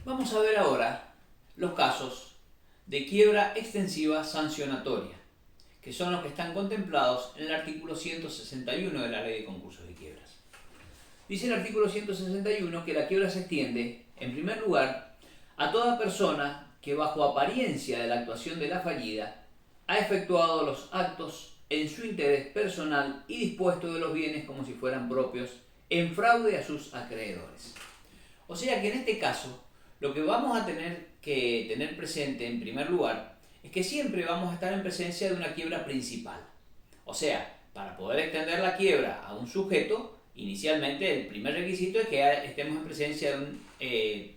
Vamos a ver ahora los casos de quiebra extensiva sancionatoria, que son los que están contemplados en el artículo 161 de la Ley de Concursos y Quiebras. Dice el artículo 161 que la quiebra se extiende, en primer lugar, a toda persona que bajo apariencia de la actuación de la fallida ha efectuado los actos en su interés personal y dispuesto de los bienes como si fueran propios en fraude a sus acreedores. O sea que en este caso, lo que vamos a tener que tener presente en primer lugar es que siempre vamos a estar en presencia de una quiebra principal. O sea, para poder extender la quiebra a un sujeto, inicialmente el primer requisito es que estemos en presencia de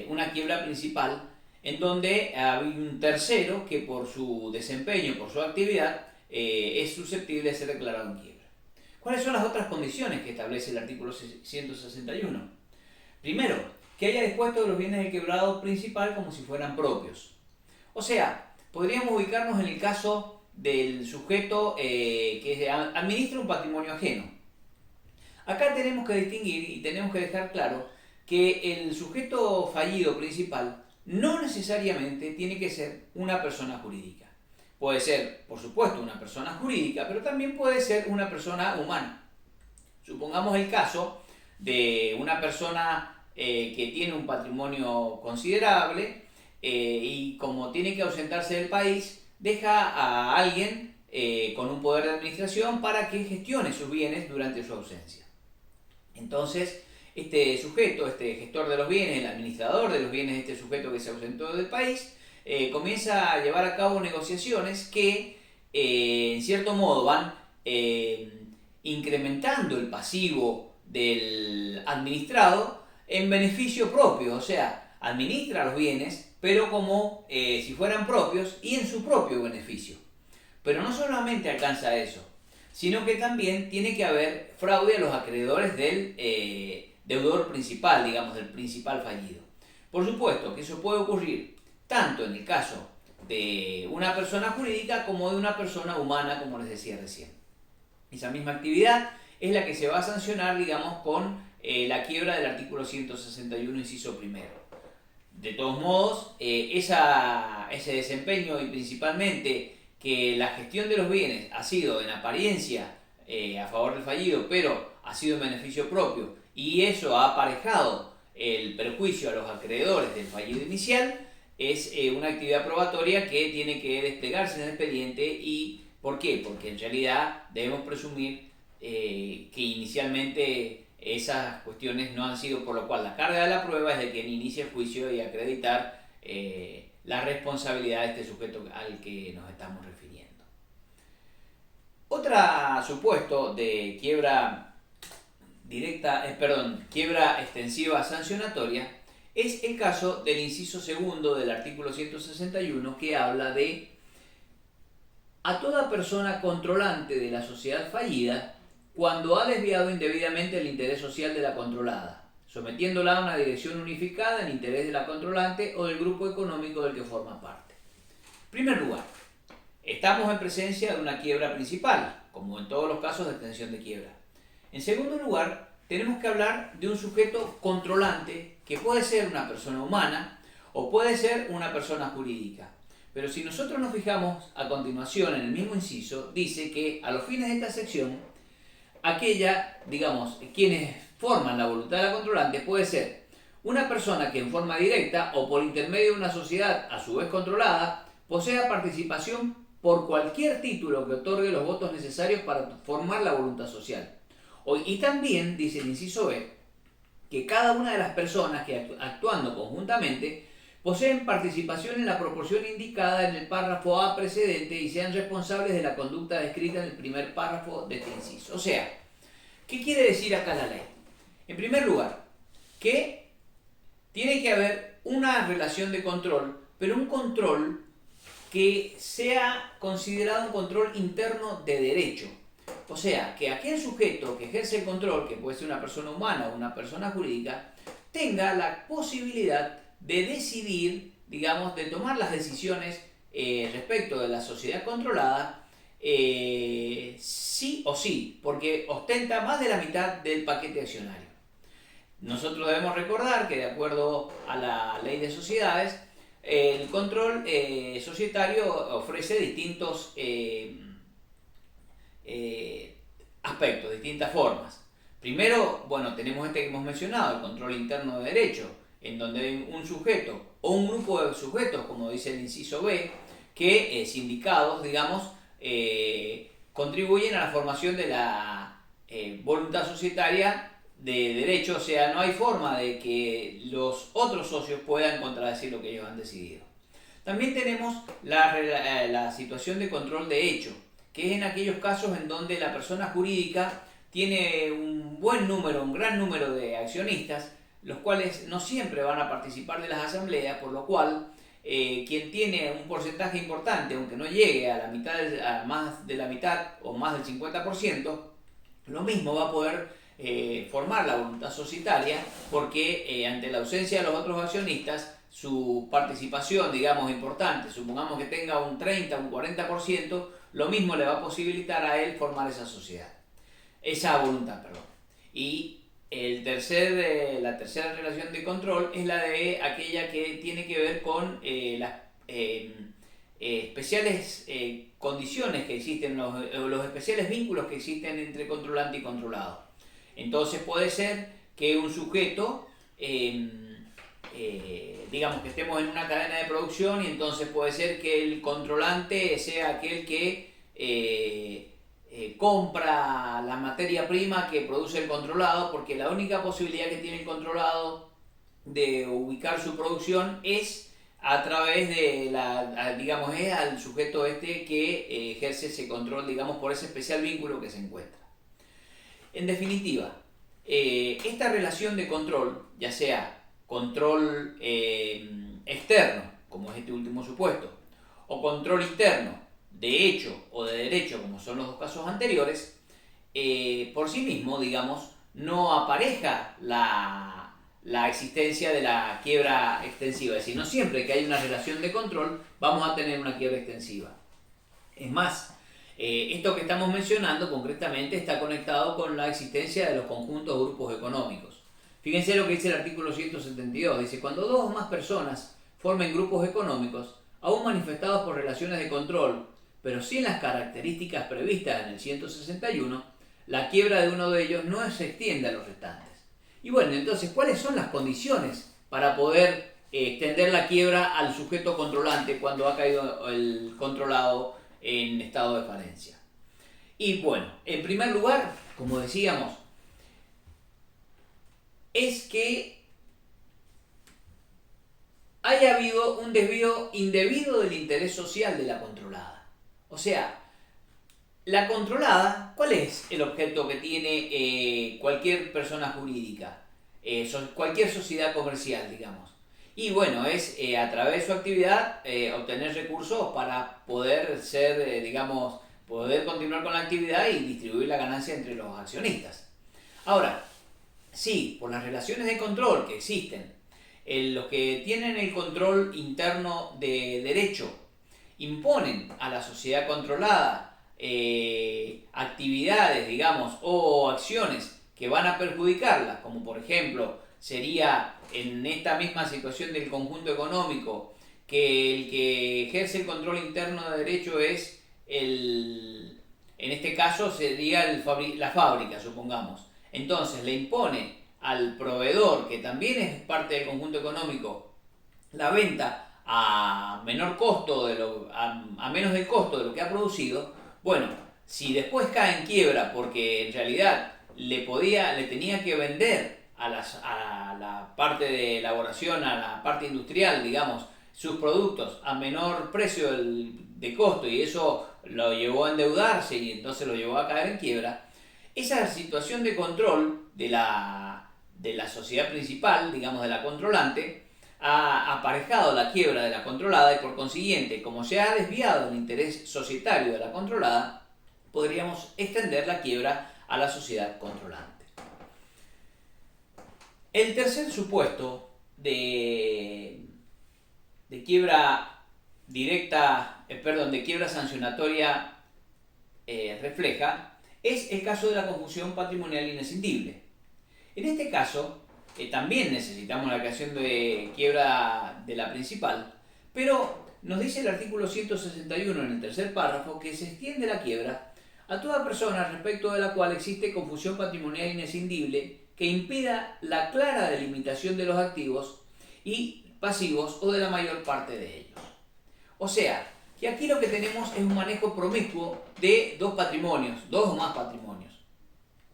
una quiebra principal en donde hay un tercero que por su desempeño, por su actividad, es susceptible de ser declarado en quiebra. ¿Cuáles son las otras condiciones que establece el artículo 161? Primero, que haya dispuesto de los bienes del quebrado principal como si fueran propios. O sea, podríamos ubicarnos en el caso del sujeto que administra un patrimonio ajeno. Acá tenemos que distinguir y tenemos que dejar claro que el sujeto fallido principal no necesariamente tiene que ser una persona jurídica. Puede ser, por supuesto, una persona jurídica, pero también puede ser una persona humana. Supongamos el caso de una persona que tiene un patrimonio considerable y como tiene que ausentarse del país, deja a alguien con un poder de administración para que gestione sus bienes durante su ausencia. Entonces, este sujeto, este gestor de los bienes, el administrador de los bienes de este sujeto que se ausentó del país, comienza a llevar a cabo negociaciones que, en cierto modo, van incrementando el pasivo del administrado en beneficio propio, o sea, administra los bienes, pero como si fueran propios y en su propio beneficio. Pero no solamente alcanza eso, sino que también tiene que haber fraude a los acreedores del deudor principal, digamos, del principal fallido. Por supuesto que eso puede ocurrir tanto en el caso de una persona jurídica como de una persona humana, como les decía recién. Esa misma actividad es la que se va a sancionar, digamos, con la quiebra del artículo 161, inciso primero. De todos modos, ese desempeño y principalmente que la gestión de los bienes ha sido en apariencia a favor del fallido, pero ha sido en beneficio propio, y eso ha aparejado el perjuicio a los acreedores del fallido inicial, es una actividad probatoria que tiene que desplegarse en el expediente. ¿Y por qué? Porque en realidad debemos presumir que inicialmente esas cuestiones no han sido, por lo cual la carga de la prueba es de quien inicia el juicio y acreditar la responsabilidad de este sujeto al que nos estamos refiriendo. Otro supuesto de quiebra quiebra extensiva sancionatoria es el caso del inciso segundo del artículo 161, que habla de a toda persona controlante de la sociedad fallida cuando ha desviado indebidamente el interés social de la controlada, sometiéndola a una dirección unificada en interés de la controlante o del grupo económico del que forma parte. En primer lugar, estamos en presencia de una quiebra principal, como en todos los casos de extensión de quiebra. En segundo lugar, tenemos que hablar de un sujeto controlante que puede ser una persona humana o puede ser una persona jurídica. Pero si nosotros nos fijamos a continuación en el mismo inciso, dice que a los fines de esta sección, quienes forman la voluntad de la controlante puede ser una persona que en forma directa o por intermedio de una sociedad a su vez controlada posea participación por cualquier título que otorgue los votos necesarios para formar la voluntad social. Y también, dice el inciso B, que cada una de las personas que actuando conjuntamente poseen participación en la proporción indicada en el párrafo A precedente y sean responsables de la conducta descrita en el primer párrafo de este inciso. O sea, ¿qué quiere decir acá la ley? En primer lugar, que tiene que haber una relación de control, pero un control que sea considerado un control interno de derecho. O sea, que aquel sujeto que ejerce el control, que puede ser una persona humana o una persona jurídica, tenga la posibilidad de decidir, digamos, de tomar las decisiones respecto de la sociedad controlada, sí o sí, porque ostenta más de la mitad del paquete accionario. Nosotros debemos recordar que de acuerdo a la ley de sociedades, el control societario ofrece distintos aspectos, distintas formas. Primero, bueno, tenemos este que hemos mencionado, el control interno de derecho, en donde hay un sujeto o un grupo de sujetos, como dice el inciso B, que sindicados, digamos, contribuyen a la formación de la voluntad societaria de derecho, o sea, no hay forma de que los otros socios puedan contradecir lo que ellos han decidido. También tenemos la situación de control de hecho, que es en aquellos casos en donde la persona jurídica tiene un gran número de accionistas, los cuales no siempre van a participar de las asambleas, por lo cual quien tiene un porcentaje importante, aunque no llegue a la mitad, a más de la mitad o más del 50%, lo mismo va a poder formar la voluntad societaria, porque ante la ausencia de los otros accionistas, su participación, digamos, importante, supongamos que tenga un 30, un 40%, lo mismo le va a posibilitar a él formar esa sociedad, esa voluntad, perdón. Y la tercera relación de control es la de aquella que tiene que ver con las especiales condiciones que existen, los especiales vínculos que existen entre controlante y controlado. Entonces puede ser que un sujeto, digamos que estemos en una cadena de producción, y entonces puede ser que el controlante sea aquel que compra la materia prima que produce el controlado, porque la única posibilidad que tiene el controlado de ubicar su producción es a través de digamos, es al sujeto este que ejerce ese control, digamos, por ese especial vínculo que se encuentra. En definitiva, esta relación de control, ya sea control externo, como es este último supuesto, o control interno, de hecho o de derecho, como son los dos casos anteriores, por sí mismo, digamos, no apareja la existencia de la quiebra extensiva. Es decir, no siempre que hay una relación de control vamos a tener una quiebra extensiva. Es más, esto que estamos mencionando concretamente está conectado con la existencia de los conjuntos o grupos económicos. Fíjense lo que dice el artículo 172. Dice, cuando dos o más personas formen grupos económicos, aún manifestados por relaciones de control, pero sin las características previstas en el 161, la quiebra de uno de ellos no se extiende a los restantes. Y bueno, entonces, ¿cuáles son las condiciones para poder extender la quiebra al sujeto controlante cuando ha caído el controlado en estado de falencia? Y bueno, en primer lugar, como decíamos, es que haya habido un desvío indebido del interés social de la controlada. O sea, la controlada, ¿cuál es el objeto que tiene cualquier persona jurídica? Cualquier sociedad comercial, digamos. Y bueno, es a través de su actividad obtener recursos para poder ser, digamos, poder continuar con la actividad y distribuir la ganancia entre los accionistas. Ahora, sí, por las relaciones de control que existen, los que tienen el control interno de derecho imponen a la sociedad controlada actividades, digamos, o acciones que van a perjudicarla, como por ejemplo sería en esta misma situación del conjunto económico, que el que ejerce el control interno de derecho es en este caso sería la fábrica, supongamos. Entonces le impone al proveedor, que también es parte del conjunto económico, la venta a menor costo a menos del costo de lo que ha producido. Bueno, si después cae en quiebra porque en realidad le tenía que vender a la parte de elaboración, a la parte industrial, digamos, sus productos a menor precio de costo, y eso lo llevó a endeudarse y entonces lo llevó a caer en quiebra, esa situación de control de la sociedad principal, digamos, de la controlante, ha aparejado la quiebra de la controlada, y por consiguiente, como se ha desviado el interés societario de la controlada, podríamos extender la quiebra a la sociedad controlante. El tercer supuesto de quiebra directa, de quiebra sancionatoria refleja, es el caso de la confusión patrimonial inescindible. En este caso, también necesitamos la creación de quiebra de la principal, pero nos dice el artículo 161 en el tercer párrafo que se extiende la quiebra a toda persona respecto de la cual existe confusión patrimonial inescindible que impida la clara delimitación de los activos y pasivos o de la mayor parte de ellos. O sea, que aquí lo que tenemos es un manejo promiscuo de dos o más patrimonios,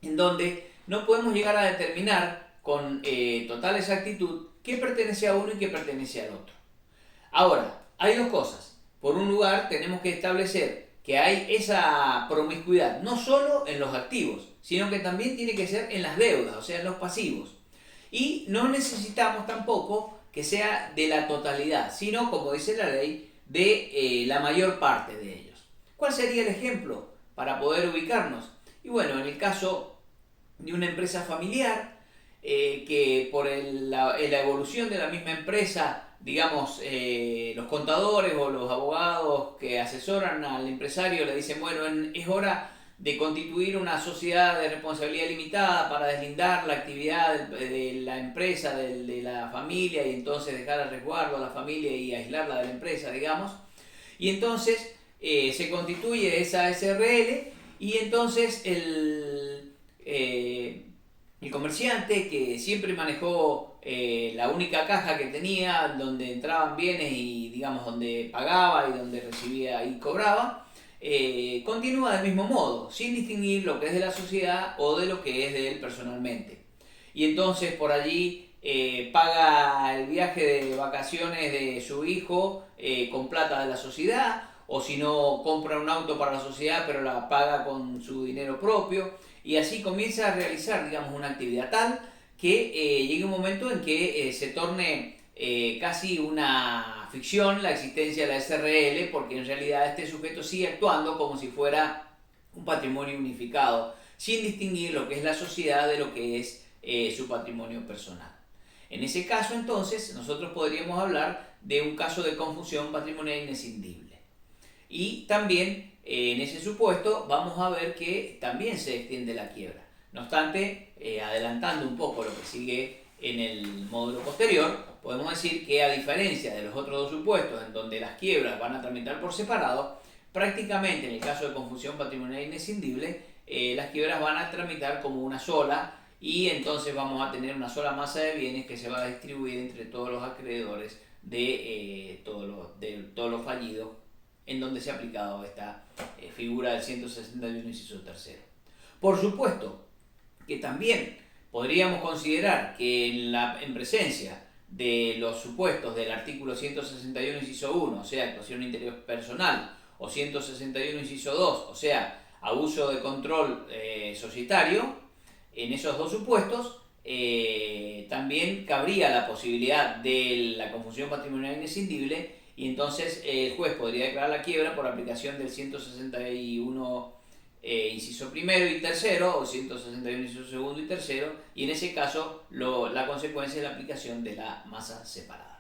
en donde no podemos llegar a determinar con total exactitud qué pertenece a uno y qué pertenece al otro. Ahora, hay dos cosas. Por un lugar, tenemos que establecer que hay esa promiscuidad no solo en los activos, sino que también tiene que ser en las deudas, o sea, en los pasivos. Y no necesitamos tampoco que sea de la totalidad, sino, como dice la ley, de la mayor parte de ellos. ¿Cuál sería el ejemplo para poder ubicarnos? Y bueno, en el caso de una empresa familiar, que por la evolución de la misma empresa, digamos, los contadores o los abogados que asesoran al empresario le dicen, bueno, es hora de constituir una sociedad de responsabilidad limitada para deslindar la actividad de la empresa, de la familia, y entonces dejar al resguardo a la familia y aislarla de la empresa, digamos. Y entonces se constituye esa SRL y entonces el comerciante, que siempre manejó la única caja que tenía, donde entraban bienes y digamos donde pagaba y donde recibía y cobraba, continúa del mismo modo, sin distinguir lo que es de la sociedad o de lo que es de él personalmente. Y entonces por allí paga el viaje de vacaciones de su hijo con plata de la sociedad, o si no, compra un auto para la sociedad pero la paga con su dinero propio, y así comienza a realizar, digamos, una actividad tal que llegue un momento en que se torne casi una ficción la existencia de la SRL, porque en realidad este sujeto sigue actuando como si fuera un patrimonio unificado, sin distinguir lo que es la sociedad de lo que es su patrimonio personal. En ese caso, entonces, nosotros podríamos hablar de un caso de confusión patrimonial inescindible. Y también, en ese supuesto, vamos a ver que también se extiende la quiebra. No obstante, adelantando un poco lo que sigue en el módulo posterior, podemos decir que, a diferencia de los otros dos supuestos en donde las quiebras van a tramitar por separado, prácticamente en el caso de confusión patrimonial inescindible, las quiebras van a tramitar como una sola, y entonces vamos a tener una sola masa de bienes que se va a distribuir entre todos los acreedores de todos los fallidos, en donde se ha aplicado esta figura del 161 inciso tercero. Por supuesto que también podríamos considerar que en presencia de los supuestos del artículo 161 inciso 1, o sea, actuación interior personal, o 161 inciso 2, o sea, abuso de control societario, en esos dos supuestos también cabría la posibilidad de la confusión patrimonial inescindible, y entonces el juez podría declarar la quiebra por aplicación del 161 inciso primero y tercero, o 161 inciso segundo y tercero, y en ese caso la consecuencia es la aplicación de la masa separada.